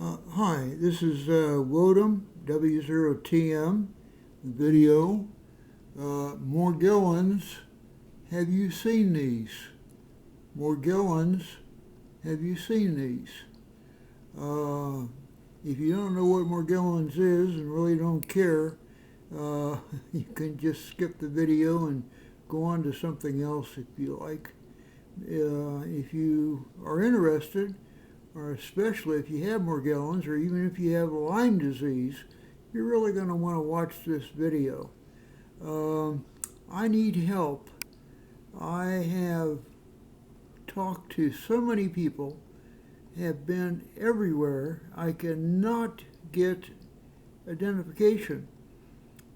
Hi, this is Wodem, W0TM, video. Morgellons, have you seen these? Morgellons, have you seen these? If you don't know what Morgellons is and really don't care, you can just skip the video and go on to something else if you like. If you are interested, or especially if you have Morgellons, or even if you have Lyme disease, you're really going to want to watch this video. I need help. I have talked to so many people, have been everywhere. I cannot get identification.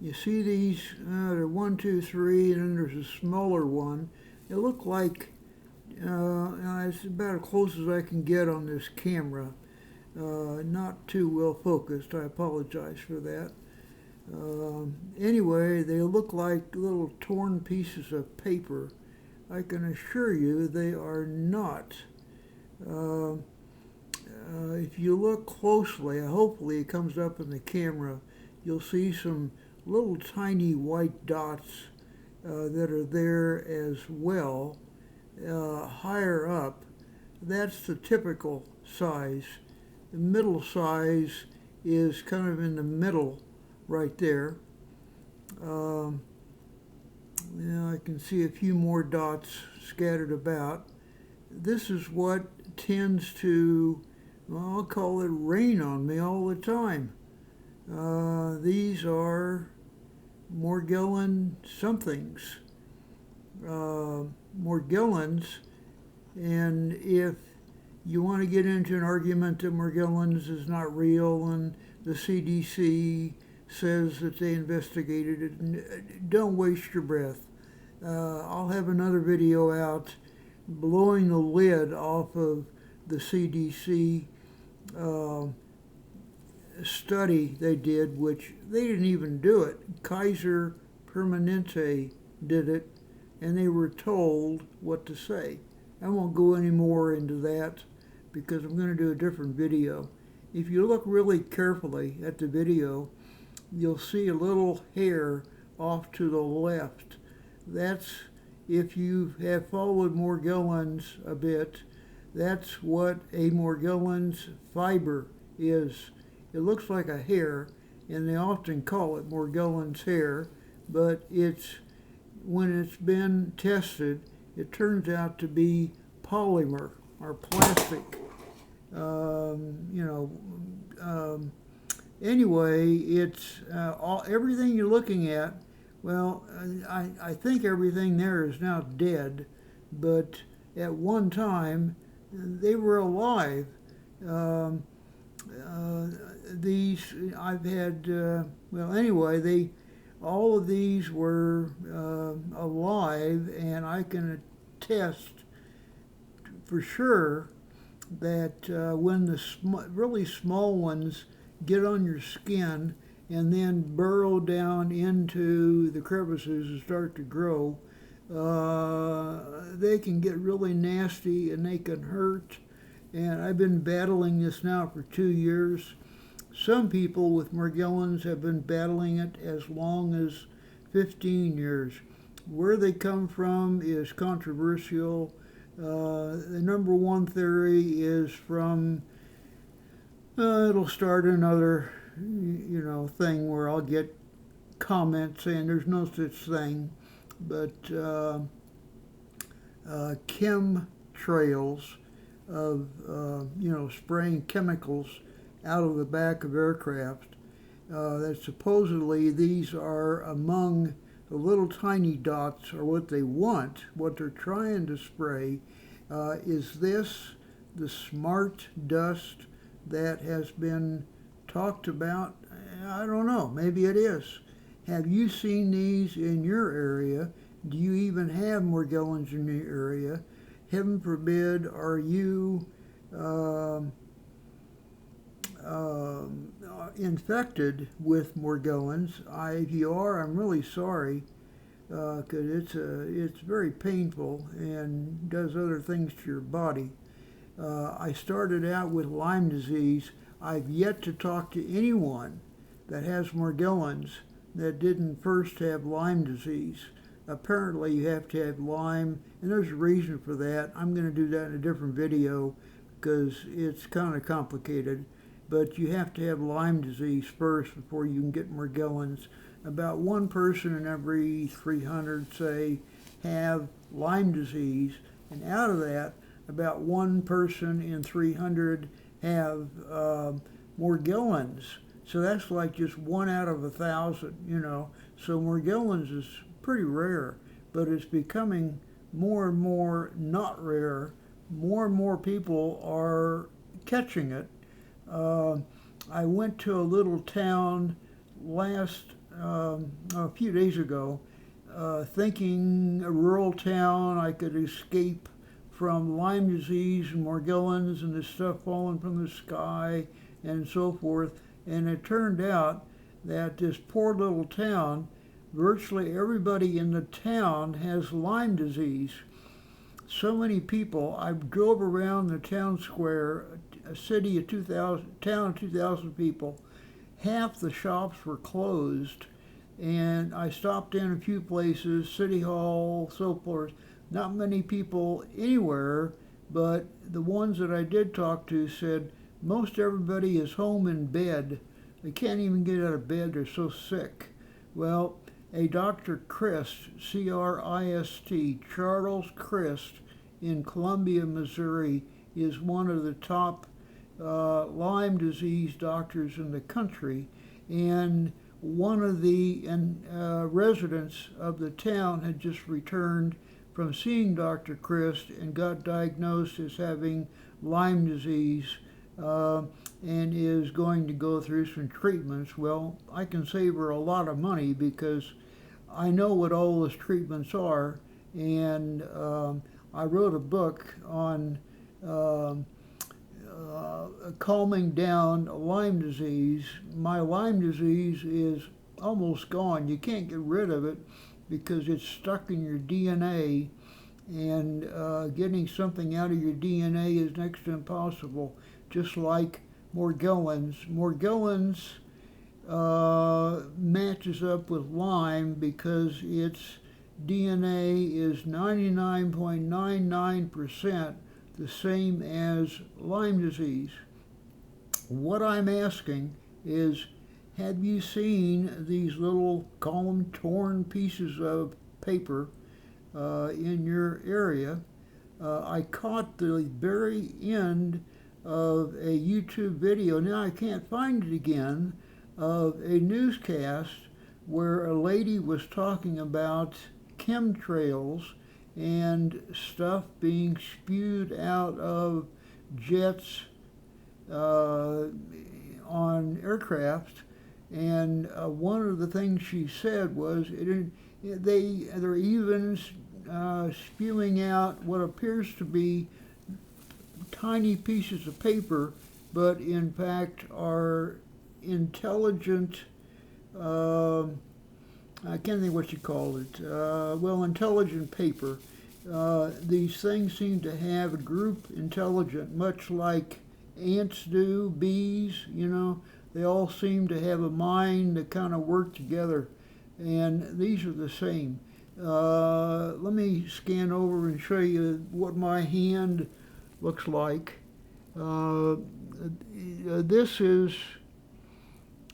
You see these, there are 1, 2, 3, and then there's a smaller one. They look like it's about as close as I can get on this camera. Not too well focused. I apologize for that. Anyway, they look like little torn pieces of paper. I can assure you they are not. If you look closely, hopefully it comes up in the camera, you'll see some little tiny white dots that are there as well. Higher up, that's the typical size. The middle size is kind of in the middle right there. I can see a few more dots scattered about. This is what tends to, well, I'll call it rain on me all the time. These are Morgellon somethings. Morgellons, and if you want to get into an argument that Morgellons is not real and the CDC says that they investigated it, don't waste your breath. I'll have another video out blowing the lid off of the CDC study they did, which they didn't even do it. Kaiser Permanente did it, and they were told what to say. I won't go any more into that because I'm going to do a different video. If you look really carefully at the video, you'll see a little hair off to the left. That's, if you have followed Morgellons a bit, that's what a Morgellons fiber is. It looks like a hair, and they often call it Morgellons hair, but when it's been tested, it turns out to be polymer or plastic. Anyway, it's everything you're looking at. Well, I think everything there is now dead, but at one time they were alive. These I've had. All of these were alive, and I can attest for sure that when the really small ones get on your skin and then burrow down into the crevices and start to grow, they can get really nasty and they can hurt. And I've been battling this now for 2 years. Some people with Morgellons have been battling it as long as 15 years. Where they come from is controversial. The number one theory is from, it'll start another, thing where I'll get comments saying there's no such thing, but chemtrails of, spraying chemicals out of the back of aircraft, that supposedly these are among the little tiny dots, or what they want, what they're trying to spray. Is this the smart dust that has been talked about? I don't know, maybe it is. Have you seen these in your area? Do you even have Morgellons in your area? Heaven forbid, are you infected with Morgellons? If you are, I'm really sorry, because it's very painful and does other things to your body. I started out with Lyme disease. I've yet to talk to anyone that has Morgellons that didn't first have Lyme disease. Apparently you have to have Lyme, and there's a reason for that. I'm going to do that in a different video because it's kind of complicated. But you have to have Lyme disease first before you can get Morgellons. About one person in every 300, say, have Lyme disease, and out of that, about one person in 300 have Morgellons. So that's like just 1 out of 1,000, you know. So Morgellons is pretty rare, but it's becoming more and more not rare. More and more people are catching it. I went to a little town a few days ago, thinking a rural town I could escape from Lyme disease and Morgellons and this stuff falling from the sky and so forth. And it turned out that this poor little town, virtually everybody in the town has Lyme disease. So many people. I drove around the town square, a city of 2,000, town of 2,000 people. Half the shops were closed, and I stopped in a few places, City Hall, so forth. Not many people anywhere, but the ones that I did talk to said most everybody is home in bed. They can't even get out of bed, they're so sick. Well, a Dr. Christ, C-R-I-S-T, Charles Christ in Columbia, Missouri, is one of the top Lyme disease doctors in the country, and one of the residents of the town had just returned from seeing Dr. Christ and got diagnosed as having Lyme disease and is going to go through some treatments. Well, I can save her a lot of money because I know what all those treatments are, and I wrote a book on calming down Lyme disease. My Lyme disease is almost gone. You can't get rid of it because it's stuck in your DNA, and getting something out of your DNA is next to impossible, just like Morgellons. Morgellons matches up with Lyme because its DNA is 99.99% the same as Lyme disease. What I'm asking is, have you seen these little, call them torn pieces of paper in your area? I caught the very end of a YouTube video, now I can't find it again, of a newscast where a lady was talking about chemtrails and stuff being spewed out of jets on aircraft. And one of the things she said was they're even spewing out what appears to be tiny pieces of paper, but in fact are intelligent, I can't think what you call it, well, intelligent paper. These things seem to have a group intelligent, much like ants do, bees, you know. They all seem to have a mind that kind of work together, and these are the same. Let me scan over and show you what my hand looks like. This is,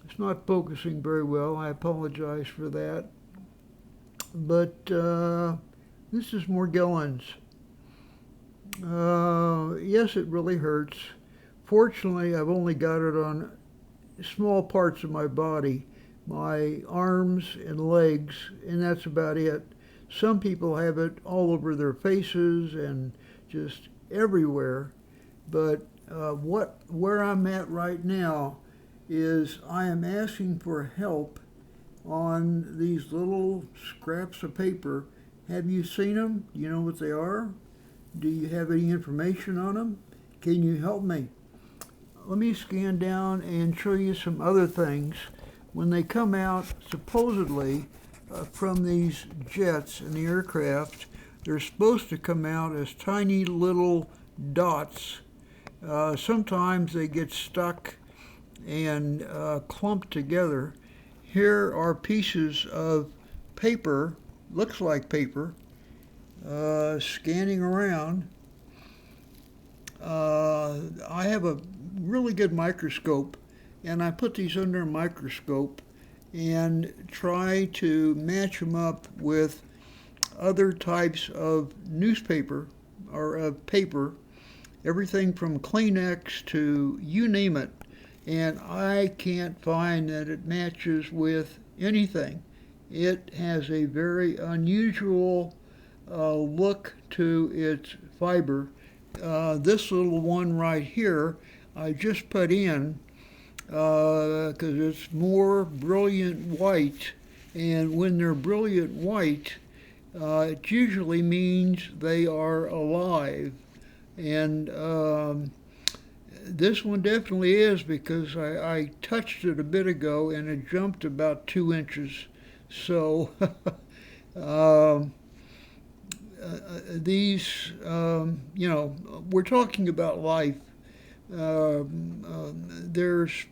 it's not focusing very well, I apologize for that, but this is Morgellons. Yes, it really hurts. Fortunately, I've only got it on small parts of my body, my arms and legs, and that's about it. Some people have it all over their faces and just everywhere, but where I'm at right now is I am asking for help on these little scraps of paper. Have you seen them? Do you know what they are? Do you have any information on them? Can you help me? Let me scan down and show you some other things. When they come out, supposedly, from these jets in the aircraft, they're supposed to come out as tiny little dots. Sometimes they get stuck and clumped together. Here are pieces of paper, looks like paper, scanning around. I have a really good microscope, and I put these under a microscope and try to match them up with other types of newspaper or of paper, everything from Kleenex to you name it, and I can't find that it matches with anything. It has a very unusual look to its fiber. This little one right here I just put in because it's more brilliant white, and when they're brilliant white, it usually means they are alive. And this one definitely is, because I touched it a bit ago and it jumped about 2 inches. So these, we're talking about life. There's,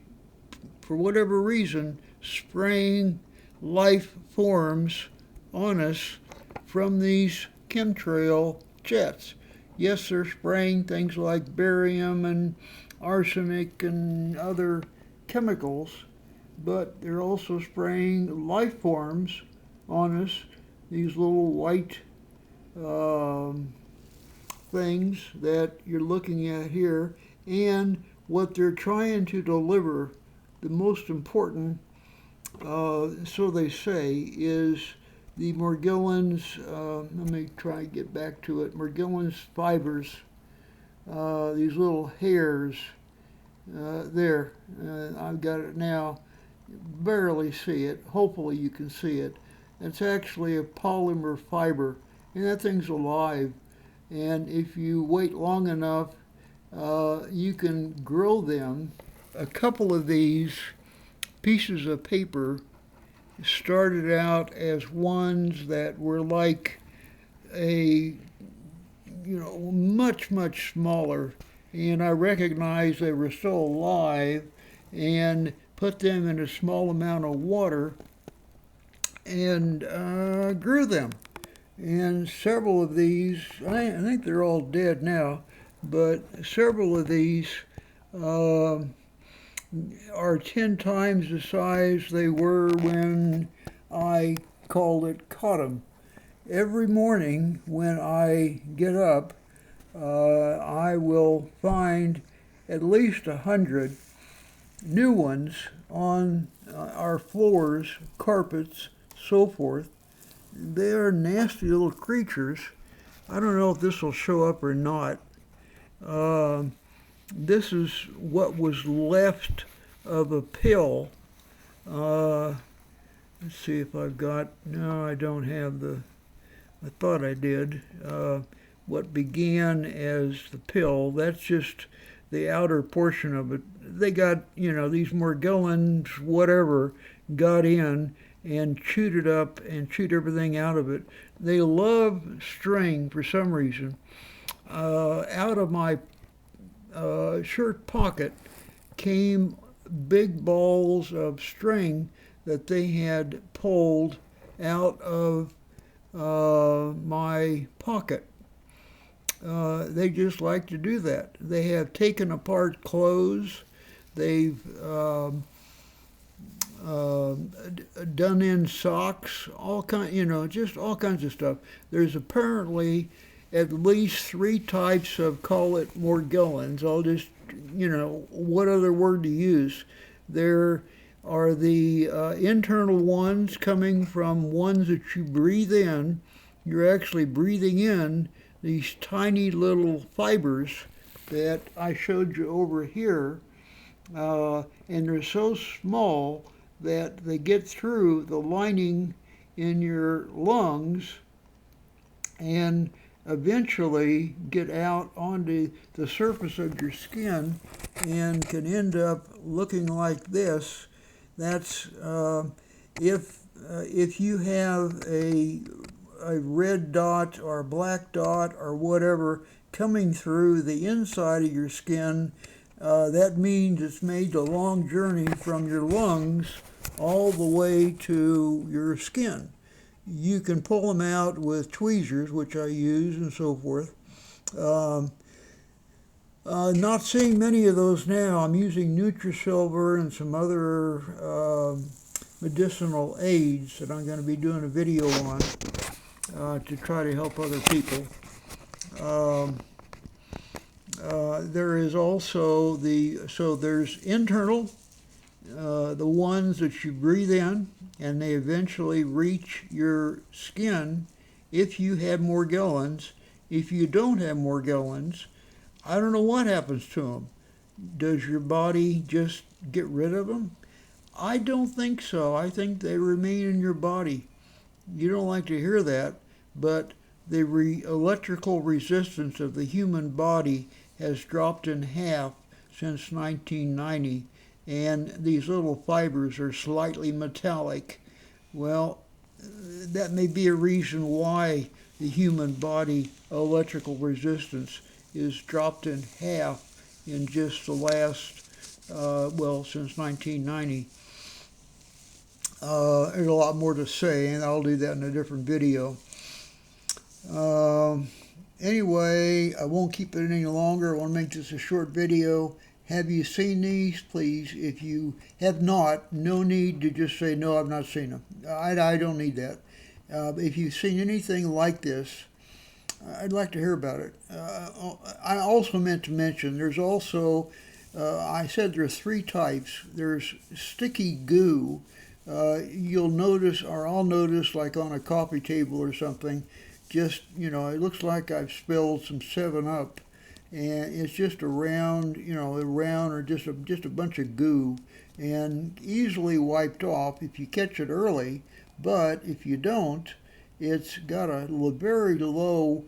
for whatever reason, spraying life forms on us from these chemtrail jets. Yes, they're spraying things like barium and arsenic and other chemicals, but they're also spraying life forms on us, these little white things that you're looking at here. And what they're trying to deliver, the most important, so they say, is the Morgellons, let me try and get back to it, Morgellons fibers, these little hairs there. I've got it now. Barely see it. Hopefully you can see it. It's actually a polymer fiber, and that thing's alive. And if you wait long enough, you can grow them. A couple of these pieces of paper started out as ones that were like a, much, much smaller, and I recognized they were still alive and put them in a small amount of water and grew them. And several of these, I think they're all dead now, but several of these are 10 times the size they were when I called it caught them. Every morning when I get up, I will find at least 100 new ones on our floors, carpets, so forth. They're nasty little creatures. I don't know if this will show up or not. This is what was left of a pill. Let's see if I've got, no, I don't have I thought I did. What began as the pill, that's just the outer portion of it. They got, these Morgellons, whatever, got in and chewed it up and chewed everything out of it. They love string for some reason. Out of my shirt pocket came big balls of string that they had pulled out of my pocket. They just like to do that. They have taken apart clothes. They've done in socks, just all kinds of stuff. There's apparently at least 3 types of, call it Morgellons. I'll just, what other word to use? There are the internal ones coming from ones that you breathe in. You're actually breathing in these tiny little fibers that I showed you over here, and they're so small that they get through the lining in your lungs and eventually get out onto the surface of your skin and can end up looking like this. That's if you have a red dot or a black dot or whatever coming through the inside of your skin, that means it's made the long journey from your lungs all the way to your skin. You can pull them out with tweezers, which I use, and so forth. Not seeing many of those now. I'm using Nutrisilver and some other medicinal aids that I'm going to be doing a video on to try to help other people. There is also there's internal, the ones that you breathe in, and they eventually reach your skin if you have Morgellons. If you don't have Morgellons, I don't know what happens to them. Does your body just get rid of them? I don't think so. I think they remain in your body. You don't like to hear that, but the electrical resistance of the human body has dropped in half since 1990, and these little fibers are slightly metallic. Well, that may be a reason why the human body electrical resistance is dropped in half in just the last, since 1990. There's a lot more to say, and I'll do that in a different video. Anyway, I won't keep it any longer. I want to make this a short video. Have you seen these? Please, if you have not, no need to just say, no, I've not seen them. I don't need that. If you've seen anything like this, I'd like to hear about it. I also meant to mention, there's also, I said there are 3 types. There's sticky goo. You'll notice, or I'll notice, like on a coffee table or something, just, it looks like I've spilled some 7-Up, and it's just around, or just a bunch of goo, and easily wiped off if you catch it early. But if you don't, it's got a very low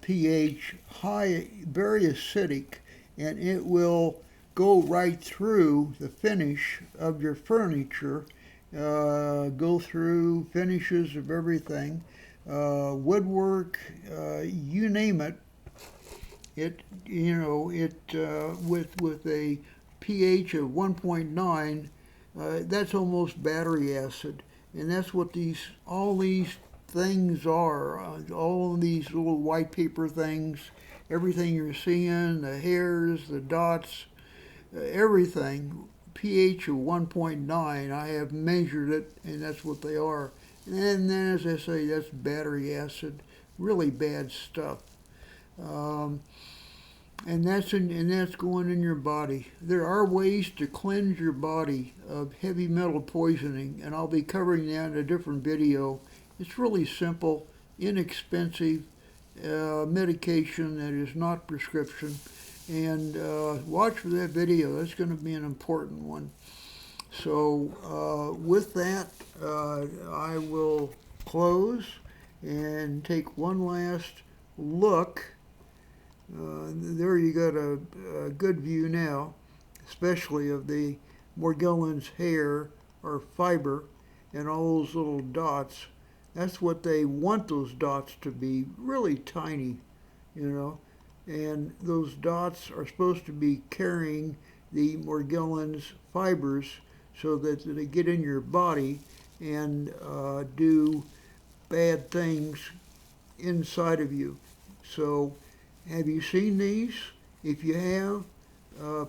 pH, high, very acidic, and it will go right through the finish of your furniture, go through finishes of everything, woodwork, you name it. With a pH of 1.9, that's almost battery acid, and that's what all these things are. All of these little white paper things, everything you're seeing, the hairs, the dots, everything, pH of 1.9. I have measured it, and that's what they are. And then, as I say, that's battery acid, really bad stuff. And that's going in your body. There are ways to cleanse your body of heavy metal poisoning, and I'll be covering that in a different video. It's really simple, inexpensive medication that is not prescription. And watch for that video. That's going to be an important one. So with that, I will close and take one last look. There you got a good view now, especially of the Morgellons hair or fiber and all those little dots. That's what they want those dots to be, really tiny, and those dots are supposed to be carrying the Morgellons fibers so that they get in your body and do bad things inside of you. So have you seen these? If you have,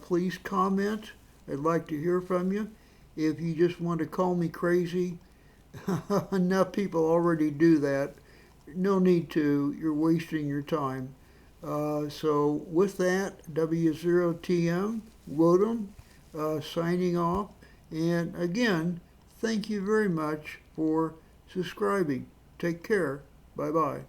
please comment. I'd like to hear from you. If you just want to call me crazy, enough people already do that. No need to. You're wasting your time. So with that, W0TM, Woden, signing off. And again, thank you very much for subscribing. Take care. Bye-bye.